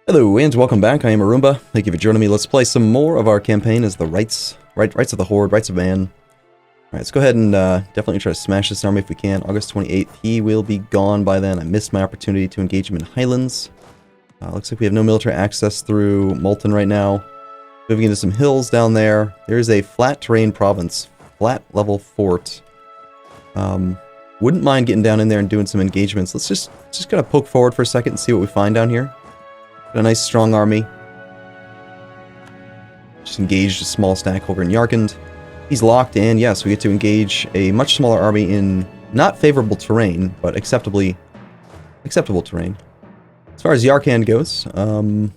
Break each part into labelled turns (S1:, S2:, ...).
S1: Hello and welcome back. I am Arumba. Thank you for joining me. Let's play some more of our campaign as the Rights of the Horde, Rights of Man. Alright, let's go ahead and definitely try to smash this army if we can. August 28th, he will be gone by then. I missed my opportunity to engage him in Highlands. Looks like we have no military access through Molten right now. Moving into some hills down there. There's a flat terrain province, flat level fort. Wouldn't mind getting down in there and doing some engagements. Let's just kind of poke forward for a second and see what we find down here. Got a nice strong army. Just engaged a small stack over in Yarkand. He's locked in. Yes, we get to engage a much smaller army in not favorable terrain, but acceptable terrain. As far as Yarkand goes, I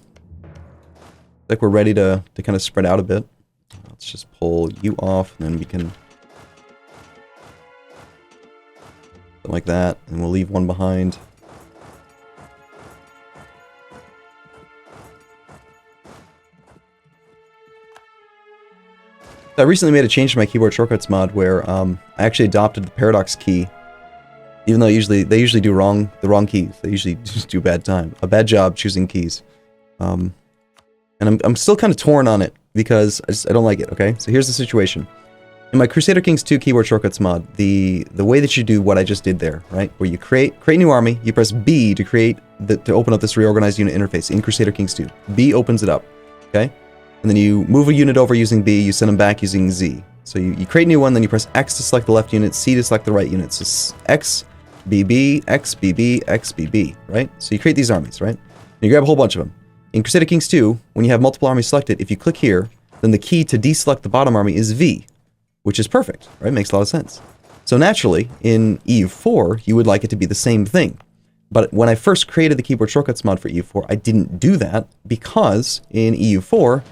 S1: think we're ready to kind of spread out a bit. Let's just pull you off, and then we can something like that, and we'll leave one behind. I recently made a change to my keyboard shortcuts mod where I actually adopted the paradox key, even though they usually do the wrong keys. They usually just do a bad job choosing keys. And I'm still kind of torn on it because I don't like it. Okay, so here's the situation. In my Crusader Kings 2 keyboard shortcuts mod, the way that you do what I just did there, right, where you create new army, you press B to open up this reorganized unit interface in Crusader Kings 2. B opens it up. Okay. And then you move a unit over using B, you send them back using Z. So you create a new one, then you press X to select the left unit, C to select the right unit. So X, BB, X, BB, X, BB, right? So you create these armies, right? And you grab a whole bunch of them. In Crusader Kings 2, when you have multiple armies selected, if you click here, then the key to deselect the bottom army is V, which is perfect, right? Makes a lot of sense. So naturally, in EU4, you would like it to be the same thing. But when I first created the keyboard shortcuts mod for EU4, I didn't do that because in EU4,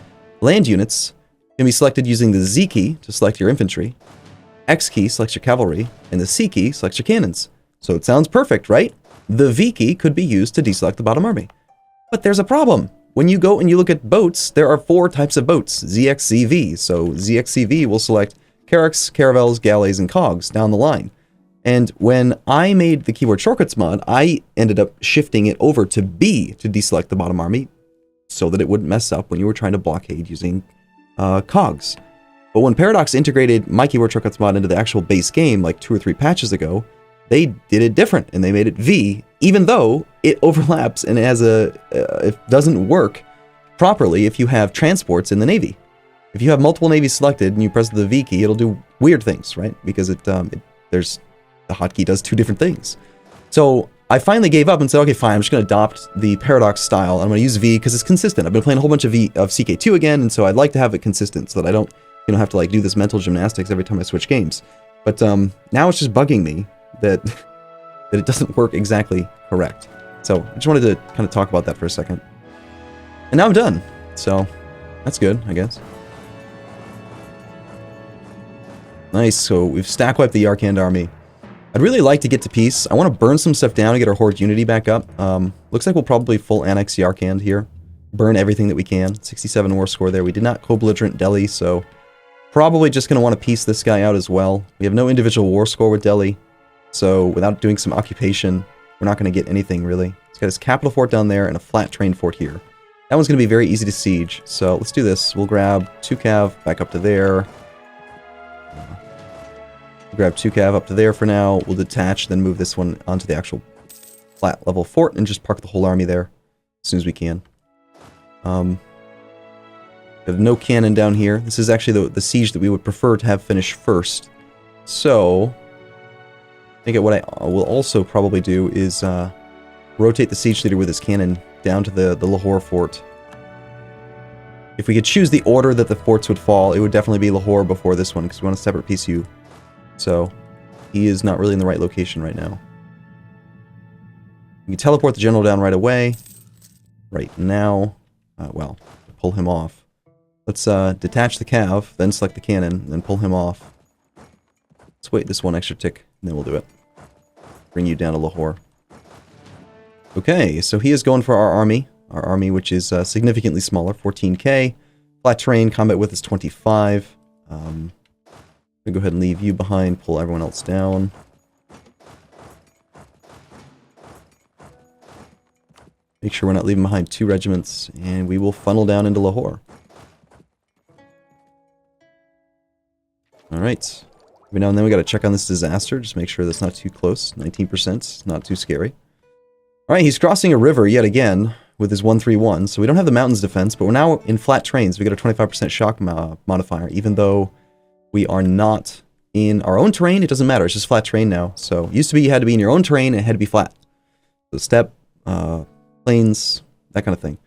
S1: land units can be selected using the Z key to select your infantry, X key selects your cavalry, and the C key selects your cannons. So it sounds perfect, right? The V key could be used to deselect the bottom army. But there's a problem. When you go and you look at boats, there are 4 types of boats, ZXCV. So ZXCV will select carracks, caravels, galleys, and cogs down the line. And when I made the keyboard shortcuts mod, I ended up shifting it over to B to deselect the bottom army, so that it wouldn't mess up when you were trying to blockade using cogs. But when Paradox integrated my keyboard shortcuts mod into the actual base game like 2 or 3 patches ago, they did it different and they made it V, even though it overlaps and it doesn't work properly if you have transports in the Navy. If you have multiple navies selected and you press the V key, it'll do weird things, right? Because the hotkey does 2 different things. So I finally gave up and said, okay, fine, I'm just going to adopt the Paradox style. I'm going to use V because it's consistent. I've been playing a whole bunch of CK2 again, and so I'd like to have it consistent so that I don't, have to like do this mental gymnastics every time I switch games. But now it's just bugging me that it doesn't work exactly correct. So I just wanted to kind of talk about that for a second. And now I'm done. So that's good, I guess. Nice. So we've stack wiped the Yarkand army. I'd really like to get to peace. I want to burn some stuff down to get our Horde unity back up. Looks like we'll probably full annex Yarkand here. Burn everything that we can. 67 war score there. We did not co-belligerent Delhi, so probably just going to want to piece this guy out as well. We have no individual war score with Delhi, so without doing some occupation, we're not going to get anything really. He's got his capital fort down there and a flat terrain fort here. That one's going to be very easy to siege, so let's do this. We'll grab 2 cav back up to there. Grab 2 cav up to there for now. We'll detach, then move this one onto the actual flat level fort and just park the whole army there as soon as we can. We have no cannon down here. This is actually the siege that we would prefer to have finished first. So I think what I will also probably do is rotate the siege leader with his cannon down to the Lahore fort. If we could choose the order that the forts would fall, it would definitely be Lahore before this one because we want a separate PCU. So, he is not really in the right location right now. You can teleport the general down right away. Right now. Well, pull him off. Let's detach the cav, then select the cannon, then pull him off. Let's wait this one extra tick, and then we'll do it. Bring you down to Lahore. Okay, so he is going for our army. Our army, which is significantly smaller, 14k. Flat terrain, combat width is 25. I'm going to go ahead and leave you behind, pull everyone else down. Make sure we're not leaving behind 2 regiments, and we will funnel down into Lahore. Alright. Every now and then we gotta check on this disaster, just make sure that's not too close. 19%, not too scary. Alright, he's crossing a river yet again with his 131, so we don't have the mountains defense, but we're now in flat terrains. We got a 25% shock modifier, even though we are not in our own terrain. It doesn't matter, it's just flat terrain now. So, used to be you had to be in your own terrain and it had to be flat. So steppe, plains, that kind of thing.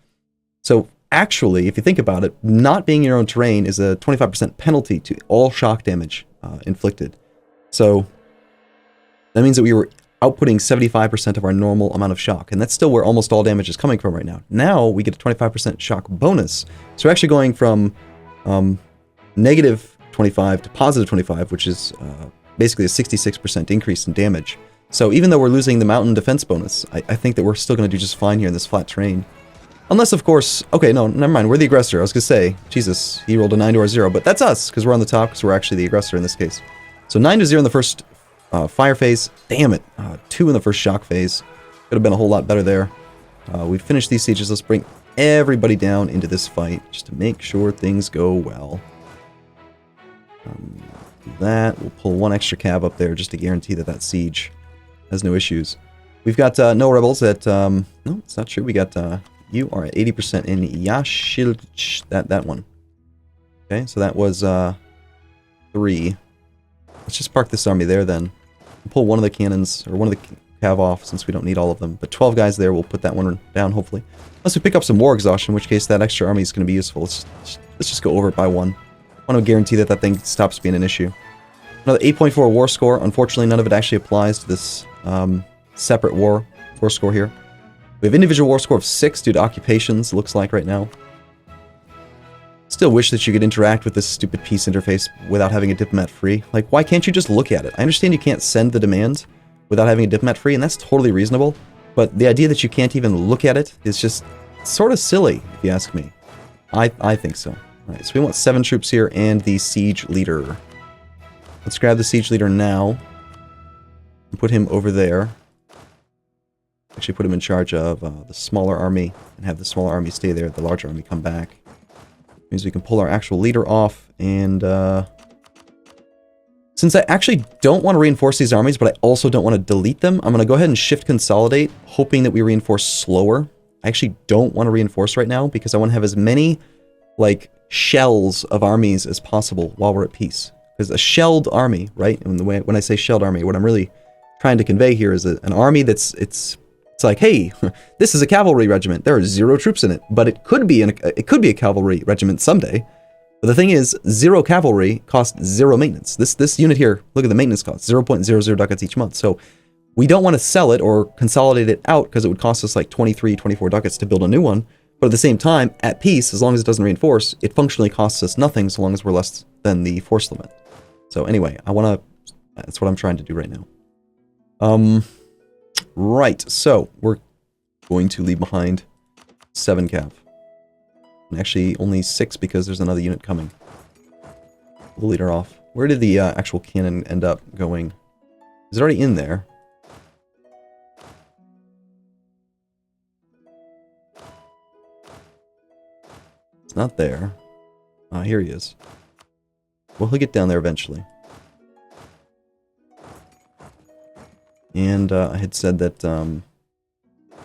S1: So, actually, if you think about it, not being in your own terrain is a 25% penalty to all shock damage inflicted. So, that means that we were outputting 75% of our normal amount of shock, and that's still where almost all damage is coming from right now. Now, we get a 25% shock bonus. So we're actually going from negative 25 to positive 25, which is basically a 66% increase in damage. So even though we're losing the mountain defense bonus, I think that we're still going to do just fine here in this flat terrain. Unless, of course... Okay, no, never mind. We're the aggressor. I was going to say, Jesus, he rolled a 9 to our 0, but that's us, because we're on the top, because we're actually the aggressor in this case. So 9 to 0 in the first fire phase. Damn it. 2 in the first shock phase. Could have been a whole lot better there. We've finished these sieges. Let's bring everybody down into this fight, just to make sure things go well. Do that. We'll pull 1 extra cav up there, just to guarantee that that siege has no issues. We've got no rebels at... no, it's not true. We got... you are at 80% in Yashil... That one. Okay, so that was 3. Let's just park this army there then. We'll pull 1 of the cannons, or 1 of the cav off, since we don't need all of them. But 12 guys there, we'll put that one down, hopefully. Unless we pick up some war exhaustion, in which case that extra army is going to be useful. Let's just go over it by 1. I want to guarantee that that thing stops being an issue. Another 8.4 war score. Unfortunately, none of it actually applies to this separate war score here. We have individual war score of 6 due to occupations, it looks like right now. Still wish that you could interact with this stupid peace interface without having a diplomat free. Like, why can't you just look at it? I understand you can't send the demand without having a diplomat free, and that's totally reasonable. But the idea that you can't even look at it is just sort of silly, if you ask me. I think so. Alright, so we want 7 troops here and the siege leader. Let's grab the siege leader now. And put him over there. Actually put him in charge of the smaller army, and have the smaller army stay there, the larger army come back. Means we can pull our actual leader off, and since I actually don't want to reinforce these armies, but I also don't want to delete them, I'm going to go ahead and shift consolidate, hoping that we reinforce slower. I actually don't want to reinforce right now, because I want to have as many, like, shells of armies as possible while we're at peace. Because a shelled army, right, and when I say shelled army, what I'm really trying to convey here is an army that's, it's like, hey, this is a cavalry regiment. There are 0 troops in it, but it could be a cavalry regiment someday. But the thing is, 0 cavalry costs 0 maintenance. This unit here, look at the maintenance cost, 0.00 ducats each month. So we don't want to sell it or consolidate it out because it would cost us like 23, 24 ducats to build a new one. But at the same time, at peace, as long as it doesn't reinforce, it functionally costs us nothing so long as we're less than the force limit. So anyway, that's what I'm trying to do right now. Right, so we're going to leave behind 7 cav. And actually only 6 because there's another unit coming. We'll lead her off. Where did the actual cannon end up going? Is it already in there? It's not there. Here he is. Well, he'll get down there eventually. And I had said that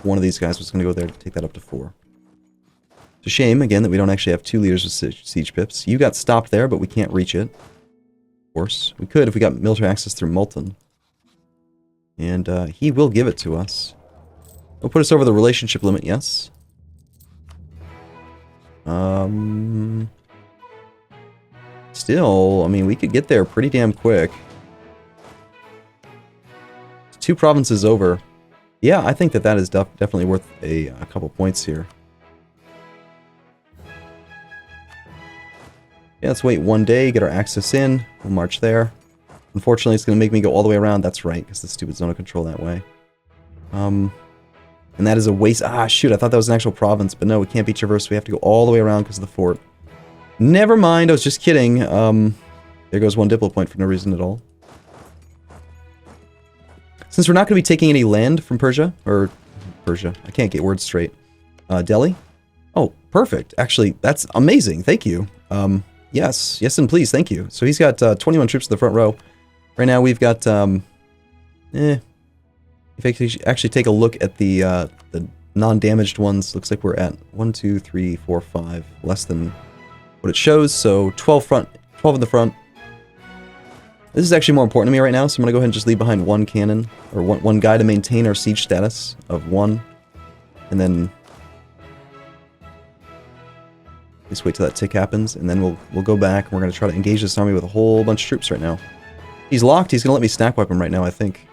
S1: one of these guys was going to go there to take that up to 4. It's a shame, again, that we don't actually have 2 leaders with siege pips. You got stopped there, but we can't reach it. Of course. We could if we got military access through Multan. And he will give it to us. He'll put us over the relationship limit, yes. Still, I mean, we could get there pretty damn quick. 2 provinces over. Yeah, I think that is definitely worth a couple points here. Yeah, let's wait 1 day, get our access in. We'll march there. Unfortunately, it's going to make me go all the way around. That's right, because the stupid zone of control that way. And that is a waste. Ah, shoot, I thought that was an actual province, but no, we can't be traversed. We have to go all the way around because of the fort. Never mind, I was just kidding. There goes 1 diplo point for no reason at all. Since we're not going to be taking any land from Persia, or Persia. I can't get words straight. Delhi? Oh, perfect. Actually, that's amazing. Thank you. Yes. Yes, and please. Thank you. So he's got 21 troops in the front row. Right now we've got, if I actually take a look at the non-damaged ones, looks like we're at 1, 2, 3, 4, 5, less than what it shows. So 12 in the front. This is actually more important to me right now, so I'm going to go ahead and just leave behind one cannon, or one guy to maintain our siege status of 1. And then just wait till that tick happens, and then we'll go back, and we're going to try to engage this army with a whole bunch of troops right now. He's locked, he's going to let me stack wipe him right now, I think.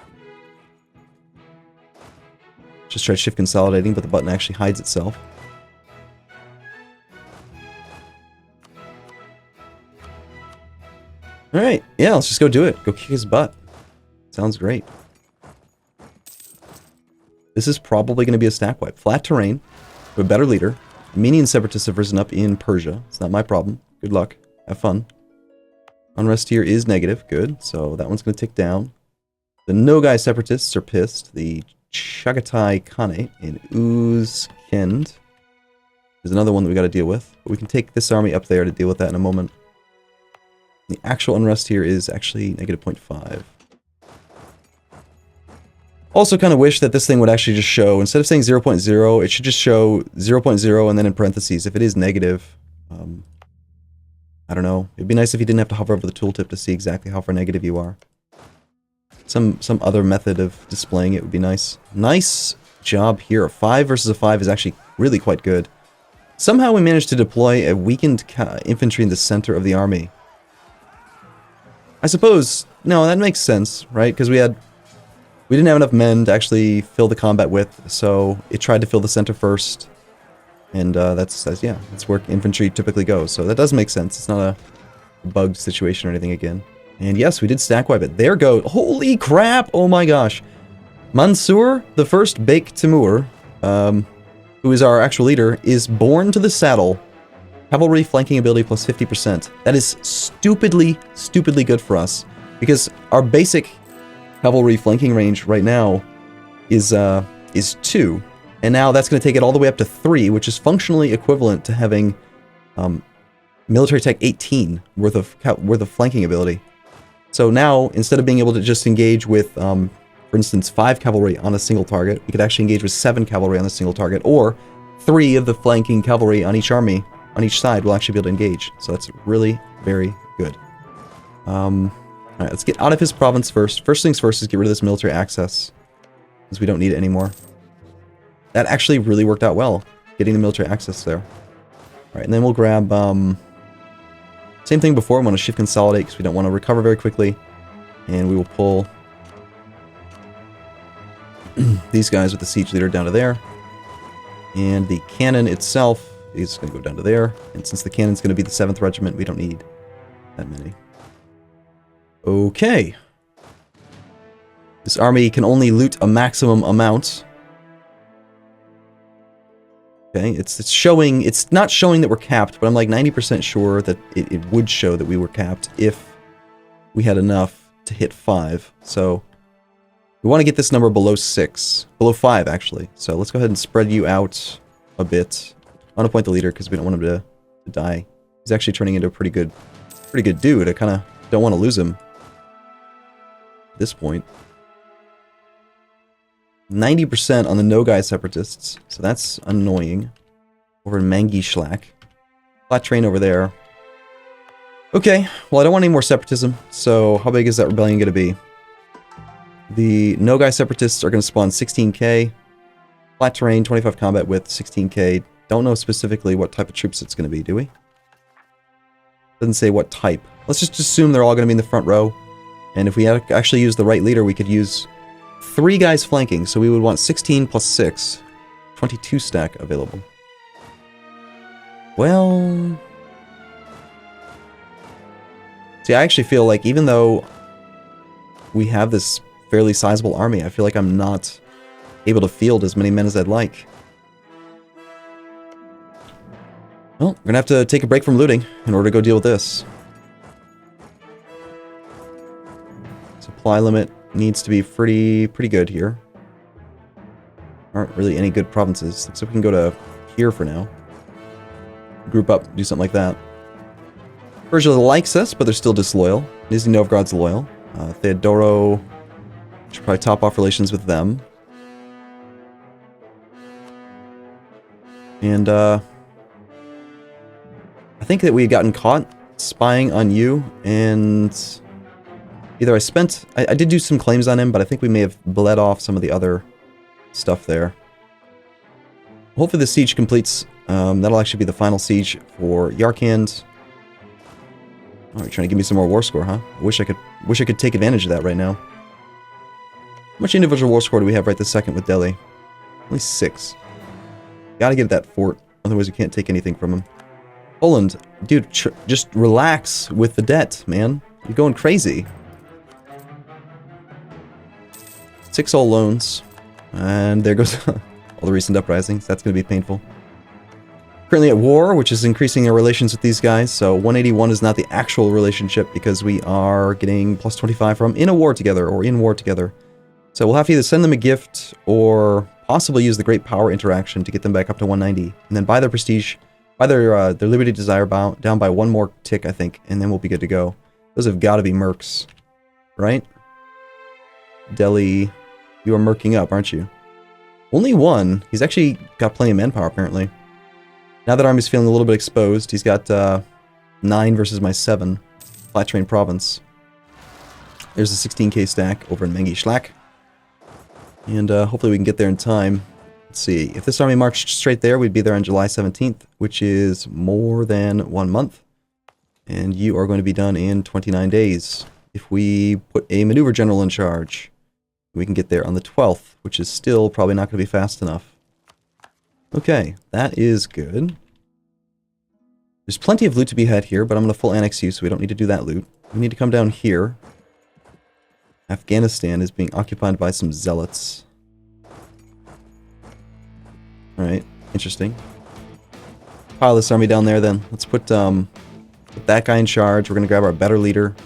S1: Just try shift consolidating, but the button actually hides itself. Alright, yeah, let's just go do it. Go kick his butt. Sounds great. This is probably going to be a stack wipe. Flat terrain, with a better leader. Armenian separatists have risen up in Persia. It's not my problem. Good luck. Have fun. Unrest here is negative. Good. So that one's going to tick down. The Nogai separatists are pissed. The Chagatai Khanate in Uzkend is another one that we got to deal with. But we can take this army up there to deal with that in a moment. The actual unrest here is actually negative 0.5. Also kind of wish that this thing would actually just show, instead of saying 0.0, it should just show 0.0 and then in parentheses, if it is negative, I don't know. It'd be nice if you didn't have to hover over the tooltip to see exactly how far negative you are. Some other method of displaying it would be nice. Nice job here. A 5 versus a 5 is actually really quite good. Somehow we managed to deploy a weakened infantry in the center of the army. I suppose, no, that makes sense, right? Because we didn't have enough men to actually fill the combat with, so it tried to fill the center first. And that's where infantry typically goes. So that does make sense. It's not a bugged situation or anything again. And yes, we did stack wipe it. There go. Holy crap! Oh my gosh. Mansur, the first Bek Timur, who is our actual leader, is born to the saddle. Cavalry flanking ability plus 50%. That is stupidly good for us. Because our basic cavalry flanking range right now is 2. And now that's going to take it all the way up to 3, which is functionally equivalent to having military tech 18 worth of flanking ability. So now, instead of being able to just engage with, for instance, 5 cavalry on a single target, we could actually engage with 7 cavalry on a single target, or 3 of the flanking cavalry on each army, on each side, will actually be able to engage. So that's really very good. Alright, let's get out of his province first. First things first is get rid of this military access, because we don't need it anymore. That actually really worked out well, getting the military access there. Alright, and then we'll grab, same thing before, we want to shift consolidate, because we don't want to recover very quickly. And we will pull these guys with the siege leader down to there. And the cannon itself is going to go down to there. And since the cannon's going to be the 7th Regiment, we don't need that many. Okay. This army can only loot a maximum amount. Okay, it's not showing that we're capped, but I'm like 90% sure that it would show that we were capped if we had enough to hit 5. So we want to get this number below 6. Below 5, actually. So let's go ahead and spread you out a bit. I want to point the leader because we don't want him to die. He's actually turning into a pretty good dude. I kind of don't want to lose him at this point. 90% on the Nogai separatists, so that's annoying. Over in Mangishlak. Flat train over there. Okay, well I don't want any more separatism, so how big is that rebellion going to be? The Nogai separatists are going to spawn 16k. Flat terrain, 25 combat width, 16k. Don't know specifically what type of troops it's going to be, do we? Doesn't say what type. Let's just assume they're all going to be in the front row. And if we actually use the right leader, we could use 3 guys flanking, so we would want 16 plus 6. 22 stack available. Well... See, I actually feel like even though we have this fairly sizable army, I feel like I'm not able to field as many men as I'd like. Well, we're gonna have to take a break from looting in order to go deal with this. Supply limit needs to be pretty good here. aren't really any good provinces. Looks like we can go to here for now. Group up, do something like that. Persia likes us, but they're still disloyal. Nizhny Novgorod's loyal. Theodoro should probably top off relations with them. And, I think that we had gotten caught spying on you, and either I did do some claims on him, but I think we may have bled off some of the other stuff there. Hopefully the siege completes. That'll actually be the final siege for Yarkand. Oh, you're trying to give me some more war score, huh? I wish I could take advantage of that right now. How much individual war score do we have right this second with Delhi? Only 6. Gotta get that fort, otherwise we can't take anything from him. Poland, dude, just relax with the debt, man. You're going crazy. 6 all loans. And there goes all the recent uprisings. That's going to be painful. Currently at war, which is increasing our relations with these guys. So 181 is not the actual relationship because we are getting plus 25 from in a war together or in war together. So we'll have to either send them a gift or possibly use the great power interaction to get them back up to 190. And then buy their prestige, buy their liberty desire down by 1 more tick, I think. And then we'll be good to go. Those have got to be mercs, right? Delhi, you are merking up, aren't you? Only 1. He's actually got plenty of manpower, apparently. Now that army's feeling a little bit exposed, he's got 9 versus my 7. Flat Terrain Province. There's a 16k stack over in Mengi Shlak. And hopefully we can get there in time. Let's see. If this army marched straight there, we'd be there on July 17th, which is more than 1 month. And you are going to be done in 29 days. If we put a maneuver general in charge, we can get there on the 12th, which is still probably not going to be fast enough. Okay, that is good. There's plenty of loot to be had here, but I'm going to full annex you, so we don't need to do that loot. We need to come down here. Afghanistan is being occupied by some zealots. Alright, interesting. Pile this army down there then. Let's put that guy in charge. We're going to grab our better leader.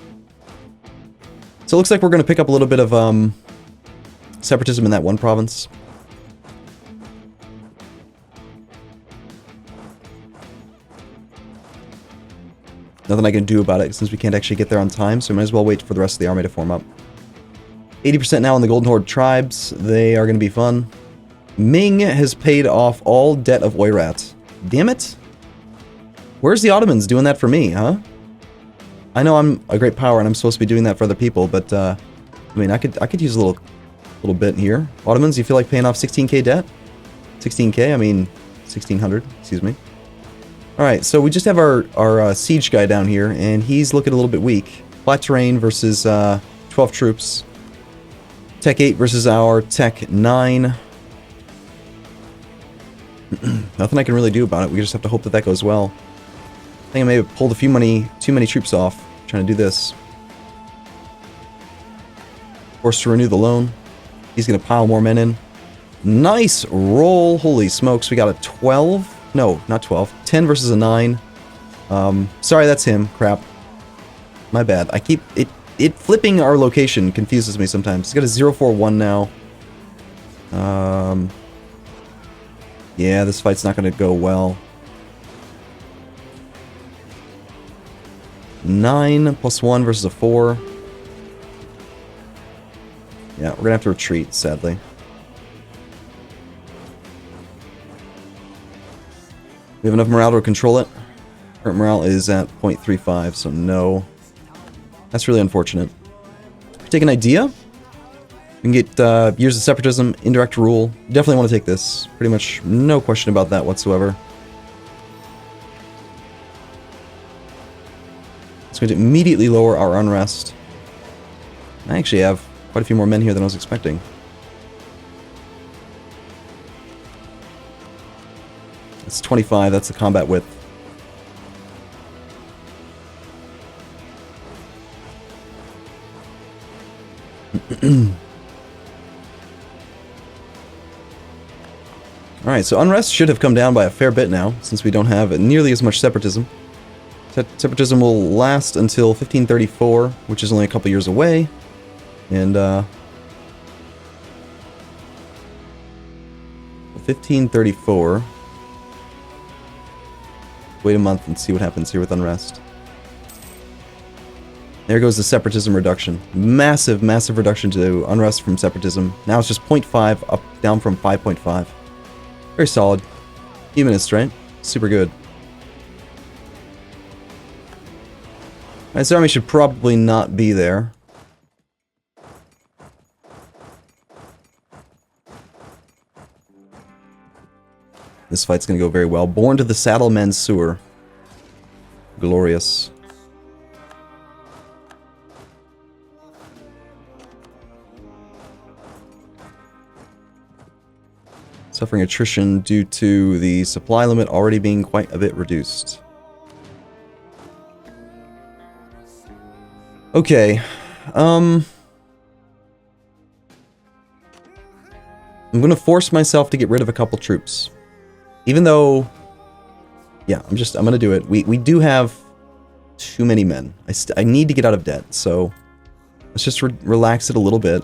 S1: So it looks like we're going to pick up a little bit of separatism in that one province. Nothing I can do about it since we can't actually get there on time, so we might as well wait for the rest of the army to form up. 80% now on the Golden Horde tribes. They are going to be fun. Ming has paid off all debt of Oirat. Damn it. Where's the Ottomans doing that for me, huh? I know I'm a great power and I'm supposed to be doing that for other people, but I mean, I could use a little bit here. Ottomans, you feel like paying off 16k debt? 16k? I mean, 1600, excuse me. Alright, so we just have our siege guy down here, and he's looking a little bit weak. Flat terrain versus 12 troops. Tech 8 versus our Tech 9. Nothing I can really do about it. We just have to hope that that goes well. I think I may have pulled too many troops off trying to do this. Forced to renew the loan. He's going to pile more men in. Nice roll. Holy smokes, we got a 12. No, not 12. 10 versus a 9. Sorry, that's him. Crap. My bad. I keep... It flipping our location confuses me sometimes. He's got a 041 now. Yeah, this fight's not going to go well. 9 plus 1 versus a 4. Yeah, we're going to have to retreat, sadly. We have enough morale to control it. Current morale is at 0.35, so no. That's really unfortunate. Take an idea. We can get years of separatism, indirect rule. Definitely want to take this. Pretty much no question about that whatsoever. It's going to immediately lower our unrest. I actually have quite a few more men here than I was expecting. It's 25, that's the combat width. Alright, so unrest should have come down by a fair bit now, since we don't have nearly as much separatism. Separatism will last until 1534, which is only a couple years away. And, 1534. Wait a month and see what happens here with unrest. There goes the separatism reduction. Massive, massive reduction to unrest from separatism. Now it's just 0.5 up, down from 5.5. Very solid. Humanist, right? Super good. This army should probably not be there. This fight's gonna go very well. Born to the Saddle Mansour. Glorious. Suffering attrition due to the supply limit already being quite a bit reduced. Okay. I'm gonna force myself to get rid of a couple troops. Even though... Yeah, I'm gonna do it. We do have too many men. I need to get out of debt, so... Let's just relax it a little bit.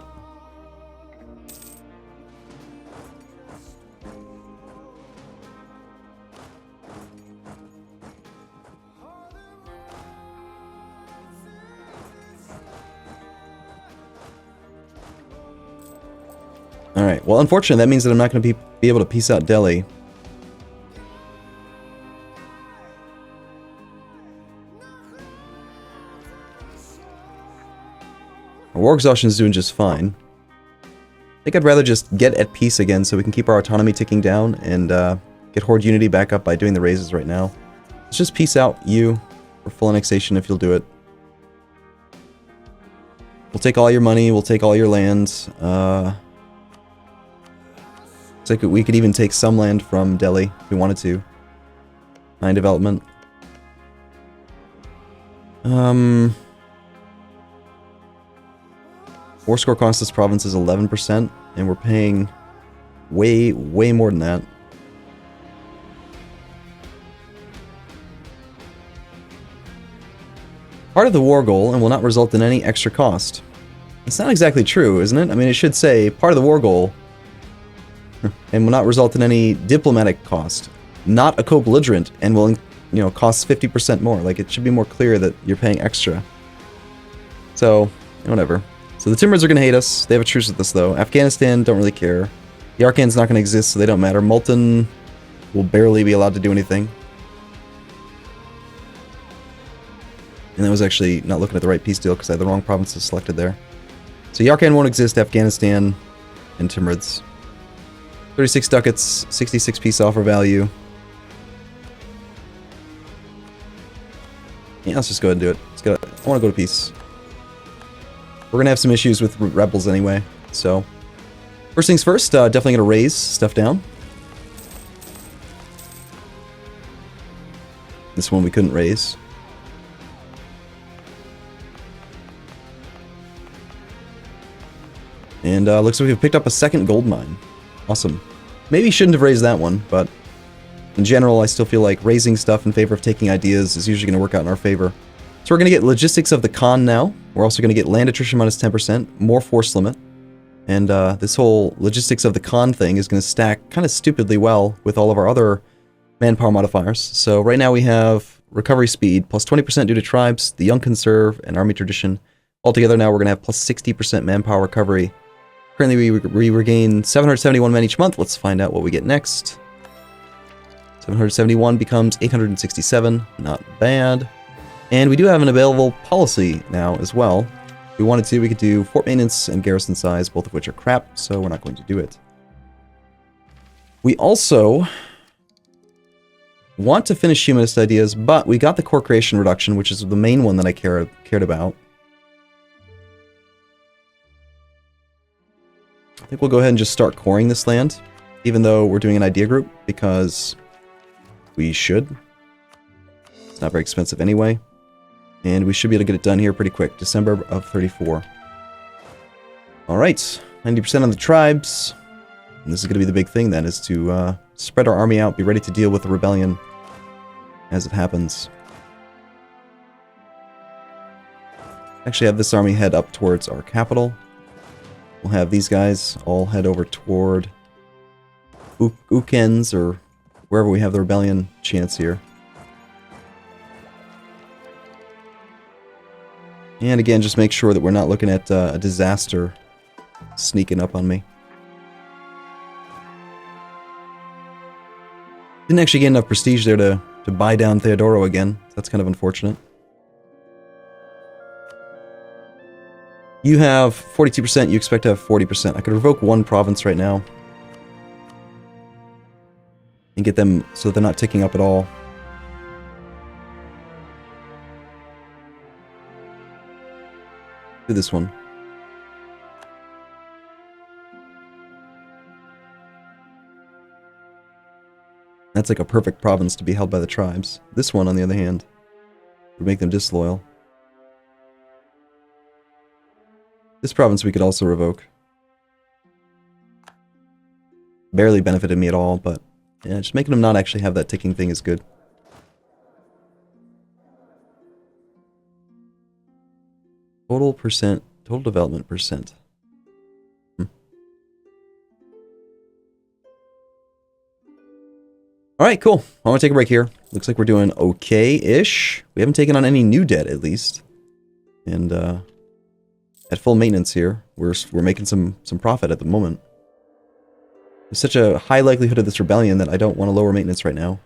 S1: Alright, well unfortunately that means that I'm not going to be able to peace out Delhi. Our war exhaustion is doing just fine. I think I'd rather just get at peace again so we can keep our autonomy ticking down and get Horde unity back up by doing the raises right now. Let's just peace out you for full annexation if you'll do it. We'll take all your money, we'll take all your lands. Like we could even take some land from Delhi if we wanted to. Mine development. War score cost this province is 11%, and we're paying way, way more than that. Part of the war goal and will not result in any extra cost. It's not exactly true, isn't it? I mean, it should say part of the war goal and will not result in any diplomatic cost. Not a co-belligerent and will, cost 50% more. Like, it should be more clear that you're paying extra. So, whatever. So the Timurids are going to hate us. They have a truce with us, though. Afghanistan don't really care. The Arkan's not going to exist, so they don't matter. Multan will barely be allowed to do anything. And that was actually not looking at the right peace deal because I had the wrong provinces selected there. So Yarkhan won't exist, Afghanistan, and Timurids. 36 ducats, 66 peace offer value. Yeah, let's just go ahead and do it. I want to go to peace. We're going to have some issues with rebels anyway, so... First things first, definitely going to raise stuff down. This one we couldn't raise. And looks like we've picked up a second gold mine. Awesome. Maybe shouldn't have raised that one, but in general, I still feel like raising stuff in favor of taking ideas is usually going to work out in our favor. So we're going to get logistics of the Khan now. We're also going to get land attrition minus 10%, more force limit. And this whole logistics of the Khan thing is going to stack kind of stupidly well with all of our other manpower modifiers. So right now we have recovery speed plus 20% due to tribes, the young conserve, and army tradition. Altogether now we're going to have plus 60% manpower recovery. Currently we regain 771 men each month. Let's find out what we get next. 771 becomes 867. Not bad. And we do have an available policy now as well. If we wanted to, we could do fort maintenance and garrison size, both of which are crap, so we're not going to do it. We also want to finish humanist ideas, but we got the core creation reduction, which is the main one that I cared about. I think we'll go ahead and just start coring this land, even though we're doing an idea group, because we should. It's not very expensive anyway. And we should be able to get it done here pretty quick. December of 34. Alright, 90% on the tribes. And this is going to be the big thing then, is to spread our army out, be ready to deal with the rebellion as it happens. Actually have this army head up towards our capital. We'll have these guys all head over toward Ukens or wherever we have the rebellion chance here. And again, just make sure that we're not looking at a disaster sneaking up on me. Didn't actually get enough prestige there to buy down Theodoro again. That's kind of unfortunate. You have 42%, you expect to have 40%. I could revoke one province right now. And get them so they're not ticking up at all. Do this one. That's like a perfect province to be held by the tribes. This one, on the other hand, would make them disloyal. This province we could also revoke. Barely benefited me at all, but yeah, just making them not actually have that ticking thing is good. Total development percent. Alright, cool. I want to take a break here. Looks like we're doing okay-ish. We haven't taken on any new debt, at least. And, at full maintenance here, we're making some profit at the moment. There's such a high likelihood of this rebellion that I don't want to lower maintenance right now.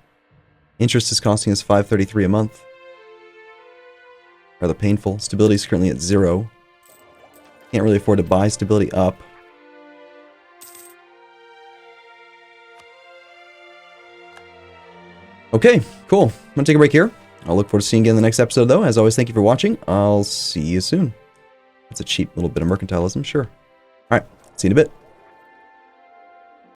S1: Interest is costing us $533 a month. Rather painful. Stability is currently at 0. Can't really afford to buy stability up. Okay, cool. I'm gonna take a break here. I'll look forward to seeing you in the next episode, though. As always, thank you for watching. I'll see you soon. It's a cheap little bit of mercantilism, sure. Alright, see you in a bit.